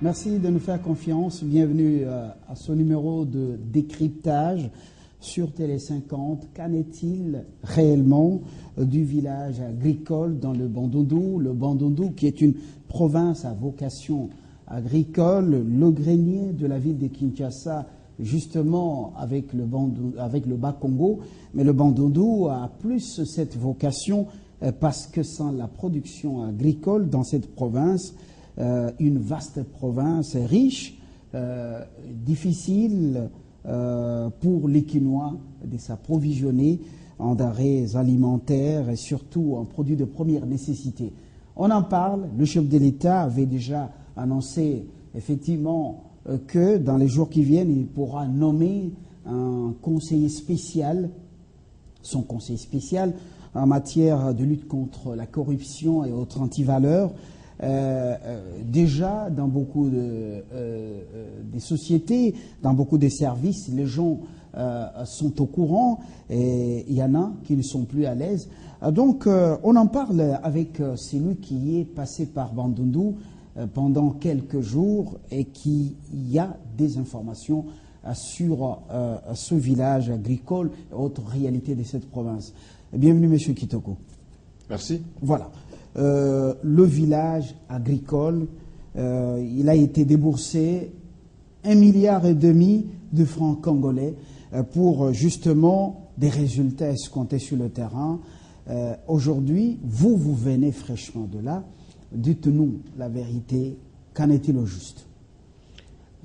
Merci de nous faire confiance. Bienvenue à ce numéro de décryptage sur Télé 50. Qu'en est-il réellement du village agricole dans le Bandundu? Le Bandundu qui est une province à vocation agricole, le grenier de la ville de Kinshasa, justement avec le Bas-Congo. Mais le Bandundu a plus cette vocation parce que sans la production agricole dans cette province, une vaste province riche, difficile pour les Quinois de s'approvisionner en denrées alimentaires et surtout en produits de première nécessité. On en parle, le chef de l'État avait déjà annoncé effectivement que dans les jours qui viennent, il pourra nommer un conseiller spécial, son conseiller spécial en matière de lutte contre la corruption et autres antivaleurs. Déjà, dans beaucoup des sociétés, dans beaucoup de services, les gens sont au courant et il y en a qui ne sont plus à l'aise. Donc, on en parle avec celui qui est passé par Bandundu pendant quelques jours et qui y a des informations sur ce village agricole et autres réalités de cette province. Bienvenue, Monsieur Kitoko. Merci. Voilà. Le village agricole, il a été déboursé 1,5 milliard de francs congolais pour justement des résultats escomptés sur le terrain. Aujourd'hui, vous venez fraîchement de là. Dites-nous la vérité. Qu'en est-il au juste?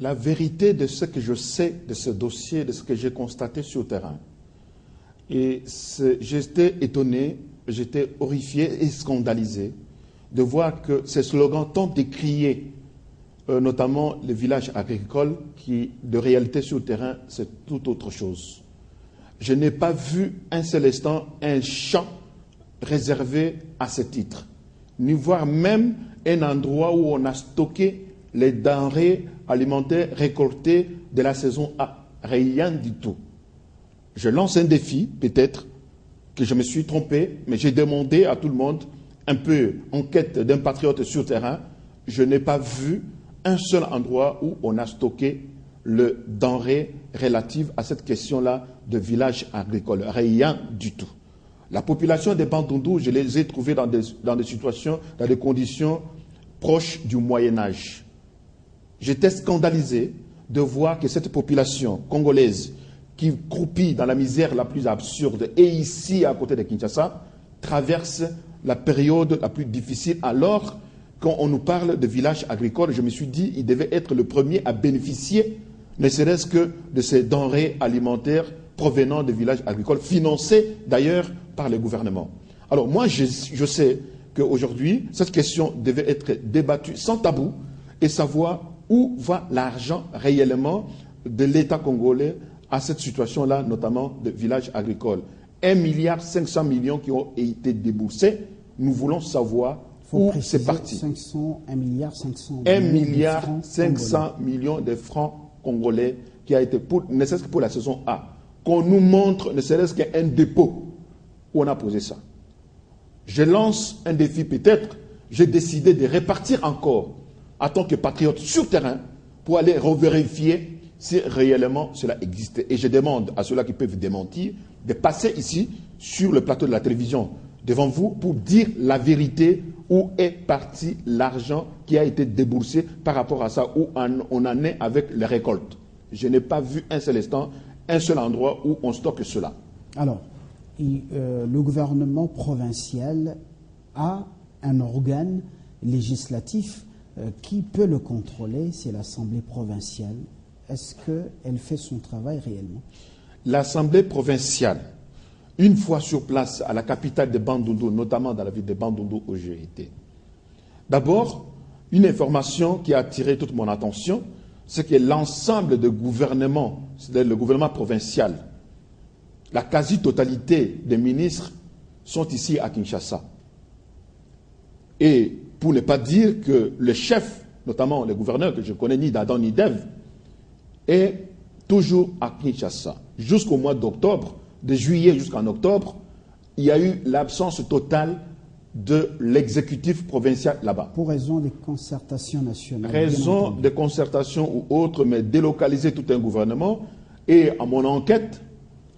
La vérité de ce que je sais de ce dossier, de ce que j'ai constaté sur le terrain. Et j'étais étonné, j'étais horrifié et scandalisé de voir que ces slogans tant décriés, notamment les villages agricoles, qui de réalité sur le terrain, c'est tout autre chose. Je n'ai pas vu un seul instant un champ réservé à ce titre, ni voir même un endroit où on a stocké les denrées alimentaires récoltées de la saison A. Rien du tout. Je lance un défi, peut-être que je me suis trompé, mais j'ai demandé à tout le monde, un peu en quête d'un patriote sur terrain, je n'ai pas vu un seul endroit où on a stocké le denrée relative à cette question-là de village agricole. Rien du tout. La population des Bandundu, je les ai trouvés dans des situations, dans des conditions proches du Moyen-Âge. J'étais scandalisé de voir que cette population congolaise qui croupit dans la misère la plus absurde et ici à côté de Kinshasa, traverse la période la plus difficile. Alors, quand on nous parle de village agricole, je me suis dit qu'il devait être le premier à bénéficier, ne serait-ce que de ces denrées alimentaires provenant de villages agricoles, financés d'ailleurs par le gouvernement. Alors moi, je sais qu'aujourd'hui, cette question devait être débattue sans tabou et savoir où va l'argent réellement de l'État congolais à cette situation-là, notamment de villages agricoles. 1,5 milliard qui ont été déboursés. Nous voulons savoir où c'est parti. 1,5 milliard 500 millions de francs congolais qui a été, ne serait-ce que pour la saison A. Qu'on nous montre, ne serait-ce qu'un dépôt où on a posé ça. Je lance un défi peut-être. J'ai décidé de répartir encore en tant que patriote sur terrain pour aller revérifier si réellement cela existait. Et je demande à ceux-là qui peuvent démentir de passer ici, sur le plateau de la télévision, devant vous, pour dire la vérité, où est parti l'argent qui a été déboursé par rapport à ça, où on en est avec les récoltes. Je n'ai pas vu un seul instant, un seul endroit où on stocke cela. Alors, le gouvernement provincial a un organe législatif qui peut le contrôler, c'est l'Assemblée provinciale. Est-ce qu'elle fait son travail réellement? L'Assemblée provinciale, une fois sur place à la capitale de Bandundu, notamment dans la ville de Bandundu où j'ai été. D'abord, une information qui a attiré toute mon attention, c'est que l'ensemble des gouvernements, c'est-à-dire le gouvernement provincial, la quasi-totalité des ministres sont ici à Kinshasa. Et pour ne pas dire que le chef, notamment le gouverneur que je connais ni d'Adam ni d'Ève, est toujours à Kinshasa. Jusqu'au mois d'octobre, de juillet jusqu'en octobre, il y a eu l'absence totale de l'exécutif provincial là-bas. Pour raison de concertation nationale. Raison de concertation ou autre, mais délocaliser tout un gouvernement. Et à mon enquête,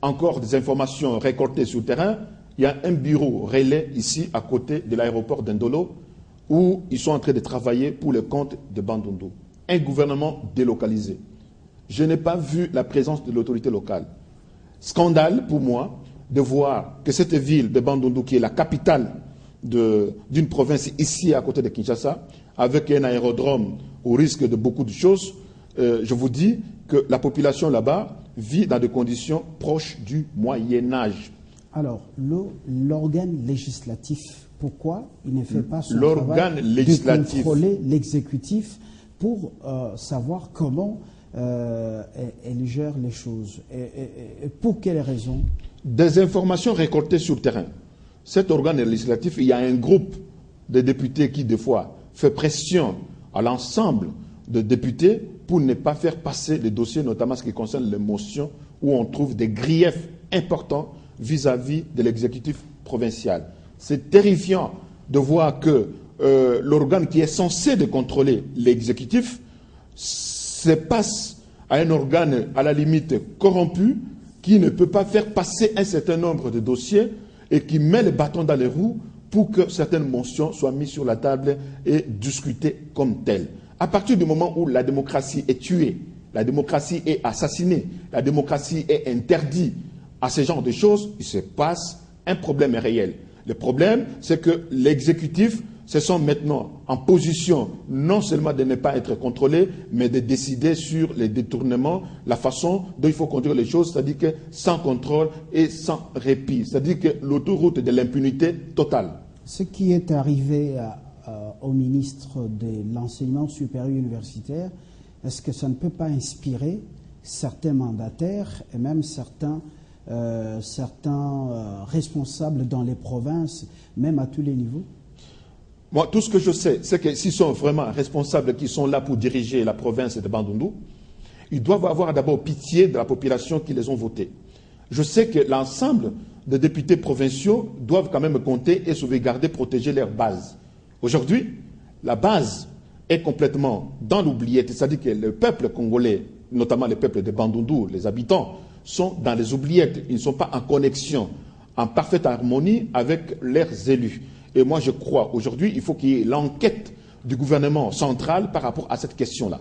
encore des informations récoltées sur le terrain, il y a un bureau relais ici à côté de l'aéroport d'Indolo où ils sont en train de travailler pour le compte de Bandundu. Un gouvernement délocalisé. Je n'ai pas vu la présence de l'autorité locale. Scandale pour moi de voir que cette ville de Bandundu, qui est la capitale d'une province ici à côté de Kinshasa, avec un aérodrome au risque de beaucoup de choses, je vous dis que la population là-bas vit dans des conditions proches du Moyen-Âge. Alors, l'organe législatif, pourquoi il ne fait pas son travail législatif de contrôler l'exécutif pour savoir comment elle gère les choses et pour quelles raisons? Des informations récoltées sur le terrain. Cet organe législatif, il y a un groupe de députés qui, des fois, fait pression à l'ensemble des députés pour ne pas faire passer les dossiers, notamment ce qui concerne les motions, où on trouve des griefs importants vis-à-vis de l'exécutif provincial. C'est terrifiant de voir que l'organe qui est censé de contrôler l'exécutif se passe à un organe à la limite corrompu qui ne peut pas faire passer un certain nombre de dossiers et qui met le bâton dans les roues pour que certaines motions soient mises sur la table et discutées comme telles. À partir du moment où la démocratie est tuée, la démocratie est assassinée, la démocratie est interdite à ce genre de choses, il se passe un problème réel. Le problème, c'est que l'exécutif se sent maintenant en position non seulement de ne pas être contrôlé, mais de décider sur les détournements, la façon dont il faut conduire les choses, c'est-à-dire que sans contrôle et sans répit. C'est-à-dire que l'autoroute de l'impunité totale. Ce qui est arrivé au ministre de l'Enseignement supérieur universitaire, est-ce que ça ne peut pas inspirer certains mandataires et même certains responsables dans les provinces, même à tous les niveaux? Moi, tout ce que je sais, c'est que s'ils sont vraiment responsables, qui sont là pour diriger la province de Bandundu, ils doivent avoir d'abord pitié de la population qui les ont votés. Je sais que l'ensemble des députés provinciaux doivent quand même compter et sauvegarder, protéger leur base. Aujourd'hui, la base est complètement dans l'oubliette, c'est-à-dire que le peuple congolais, notamment le peuple de Bandundu, les habitants, sont dans les oubliettes. Ils ne sont pas en connexion, en parfaite harmonie avec leurs élus. Et moi, je crois aujourd'hui, il faut qu'il y ait l'enquête du gouvernement central par rapport à cette question-là.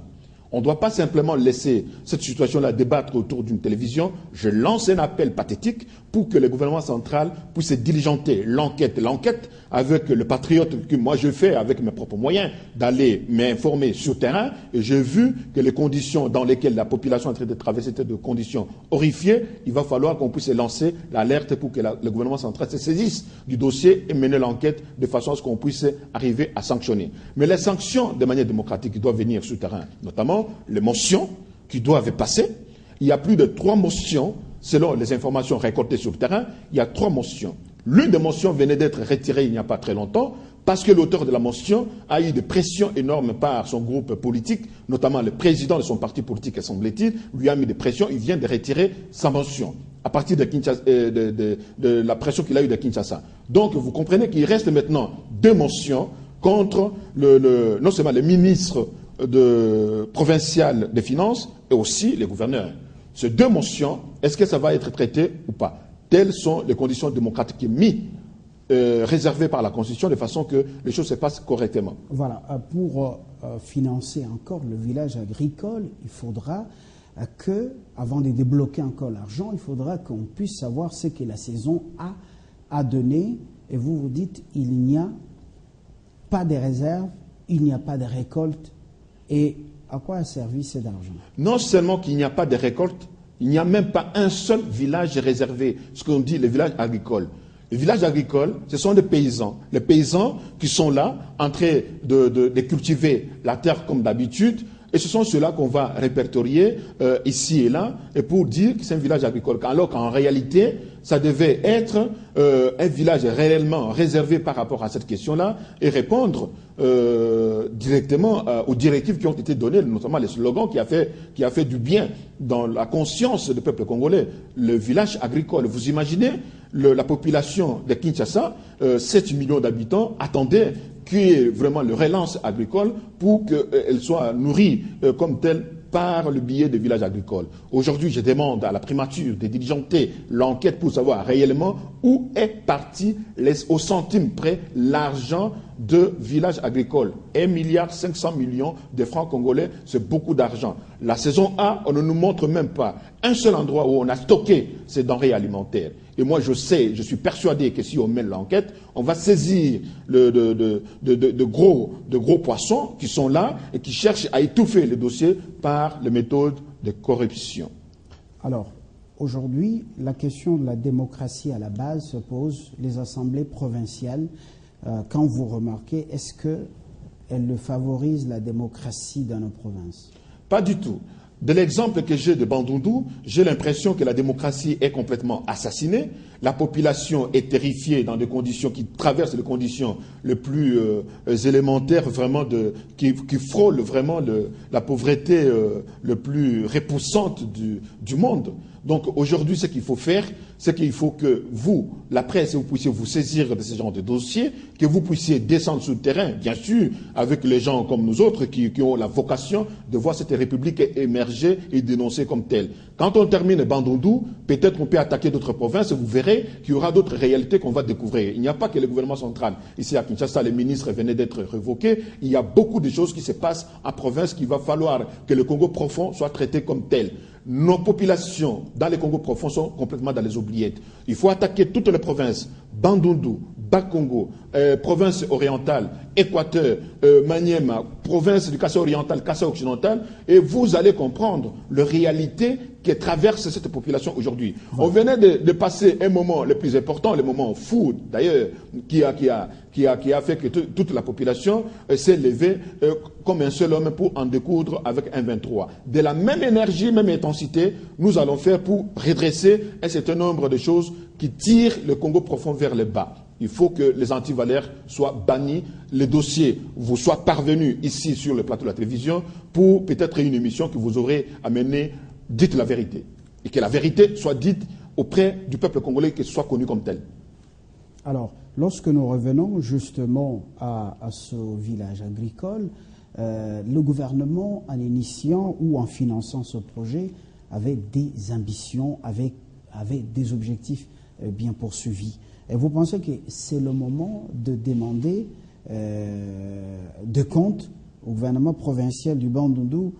On ne doit pas simplement laisser cette situation-là débattre autour d'une télévision. Je lance un appel pathétique pour que le gouvernement central puisse diligenter l'enquête. L'enquête avec le patriote que moi je fais avec mes propres moyens, d'aller m'informer sur le terrain. Et j'ai vu que les conditions dans lesquelles la population est en train de traverser étaient de conditions horrifiées. Il va falloir qu'on puisse lancer l'alerte pour que le gouvernement central se saisisse du dossier et mener l'enquête de façon à ce qu'on puisse arriver à sanctionner. Mais les sanctions de manière démocratique doivent venir sur le terrain, notamment les motions qui doivent passer. Il y a plus de 3 motions, selon les informations récoltées sur le terrain, il y a 3 motions. L'une des motions venait d'être retirée il n'y a pas très longtemps, parce que l'auteur de la motion a eu des pressions énormes par son groupe politique, notamment le président de son parti politique, semble-t-il, lui a mis des pressions, il vient de retirer sa motion, à partir de la pression qu'il a eue de Kinshasa. Donc vous comprenez qu'il reste maintenant 2 motions contre non seulement le ministre provincial des Finances et aussi les gouverneurs. Ces 2 motions, est-ce que ça va être traité ou pas? Telles sont les conditions démocratiques mises, réservées par la Constitution, de façon que les choses se passent correctement. Voilà, pour financer encore le village agricole, il faudra que, avant de débloquer encore l'argent, il faudra qu'on puisse savoir ce que la saison a donné. Et vous vous dites, il n'y a pas de réserve, il n'y a pas de récolte. Et à quoi a servi cet argent? Non seulement qu'il n'y a pas de récolte, il n'y a même pas un seul village réservé, ce qu'on dit le village agricole. Les villages agricoles, ce sont des paysans. Les paysans qui sont là, en train de cultiver la terre comme d'habitude, et ce sont ceux-là qu'on va répertorier ici et là, et pour dire que c'est un village agricole. Alors qu'en réalité, ça devait être un village réellement réservé par rapport à cette question-là, et répondre directement aux directives qui ont été données, notamment les slogans qui a fait du bien dans la conscience du peuple congolais. Le village agricole, vous imaginez la population de Kinshasa, 7 millions d'habitants, attendait qu'il y ait vraiment le relance agricole pour qu'elle soit nourrie comme telle par le biais des villages agricoles. Aujourd'hui, je demande à la primature de diligenter l'enquête pour savoir réellement où est parti au centime près l'argent de villages agricoles. 1,5 milliard de francs congolais, c'est beaucoup d'argent. La saison A, on ne nous montre même pas un seul endroit où on a stocké ces denrées alimentaires. Et moi, je suis persuadé que si on mène l'enquête, on va saisir de gros poissons qui sont là et qui cherchent à étouffer le dossier par les méthodes de corruption. Alors, aujourd'hui, la question de la démocratie à la base se pose. Les assemblées provinciales, quand vous remarquez, est-ce qu'elles favorisent la démocratie dans nos provinces? Pas du tout. De l'exemple que j'ai de Bandundu, j'ai l'impression que la démocratie est complètement assassinée. La population est terrifiée dans des conditions qui traversent les conditions les plus élémentaires, vraiment qui frôlent vraiment la pauvreté le plus repoussante du monde. Donc aujourd'hui, ce qu'il faut faire, c'est qu'il faut que vous, la presse, vous puissiez vous saisir de ce genre de dossiers, que vous puissiez descendre sur le terrain, bien sûr, avec les gens comme nous autres qui ont la vocation de voir cette république émerger et dénoncer comme telle. Quand on termine Bandundu, peut-être qu'on peut attaquer d'autres provinces et vous verrez qu'il y aura d'autres réalités qu'on va découvrir. Il n'y a pas que le gouvernement central. Ici à Kinshasa, les ministres venaient d'être révoqués. Il y a beaucoup de choses qui se passent en province qu'il va falloir que le Congo profond soit traité comme tel. Nos populations dans les Congo profonds sont complètement dans les oubliettes. Il faut attaquer toutes les provinces, Bandundu, Bas-Congo, province orientale, Équateur, Maniema, province du Kassai oriental, Kassai occidental, et vous allez comprendre la réalité qui traverse cette population aujourd'hui. On venait de passer un moment le plus important, le moment fou d'ailleurs, qui a fait que toute la population s'est levée comme un seul homme pour en découdre avec un 23. De la même énergie, même intensité, nous allons faire pour redresser un certain nombre de choses qui tirent le Congo profond vers le bas. Il faut que les antivalaires soient bannis, les dossiers vous soient parvenus ici sur le plateau de la télévision pour peut-être une émission que vous aurez amenée. Dites la vérité. Et que la vérité soit dite auprès du peuple congolais, qu'elle soit connue comme telle. Alors, lorsque nous revenons justement à ce village agricole, le gouvernement, en initiant ou en finançant ce projet, avait des ambitions, avait des objectifs bien poursuivis. Et vous pensez que c'est le moment de demander de compte au gouvernement provincial du Bandundu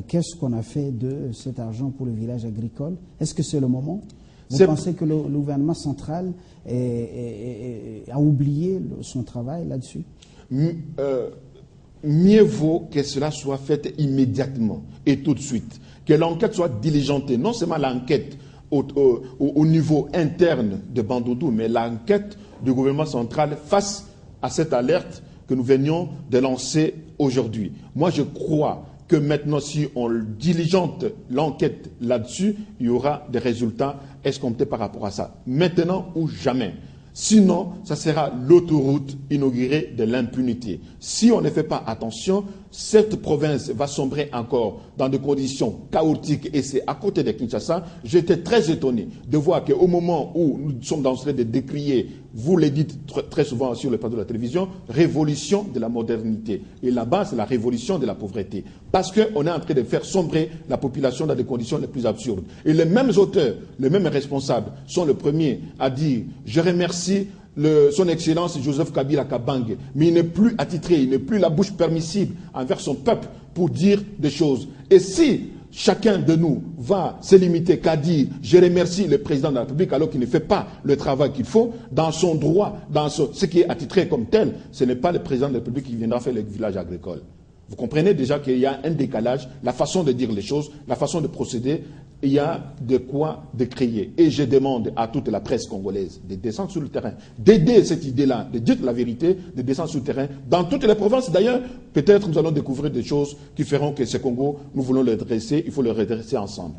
qu'est-ce qu'on a fait de cet argent pour le village agricole? Est-ce que c'est le moment? Vous pensez que le gouvernement central a oublié son travail là-dessus? Mieux vaut que cela soit fait immédiatement et tout de suite. Que l'enquête soit diligentée. Non seulement l'enquête au niveau interne de Bandundu, mais l'enquête du gouvernement central face à cette alerte que nous venions de lancer aujourd'hui. Moi, je crois que maintenant, si on diligente l'enquête là-dessus, il y aura des résultats escomptés par rapport à ça. Maintenant ou jamais. Sinon, ça sera l'autoroute inaugurée de l'impunité. Si on ne fait pas attention, cette province va sombrer encore dans des conditions chaotiques et c'est à côté de Kinshasa. J'étais très étonné de voir qu'au moment où nous sommes en train de décrier, vous le dites très souvent sur le plateau de la télévision, révolution de la modernité. Et là-bas, c'est la révolution de la pauvreté. Parce qu'on est en train de faire sombrer la population dans des conditions les plus absurdes. Et les mêmes auteurs, les mêmes responsables sont les premiers à dire « Je remercie son Excellence Joseph Kabila Kabange, mais il n'est plus attitré, il n'est plus la bouche permissible envers son peuple pour dire des choses. » Et si chacun de nous va se limiter qu'à dire « Je remercie le président de la République » alors qu'il ne fait pas le travail qu'il faut, dans son droit, dans ce qui est attitré comme tel, ce n'est pas le président de la République qui viendra faire le village agricole. Vous comprenez déjà qu'il y a un décalage, la façon de dire les choses, la façon de procéder, il y a de quoi décrier. Et je demande à toute la presse congolaise de descendre sur le terrain, d'aider cette idée-là, de dire la vérité, de descendre sur le terrain. Dans toutes les provinces d'ailleurs, peut-être nous allons découvrir des choses qui feront que ce Congo, nous voulons le redresser, il faut le redresser ensemble.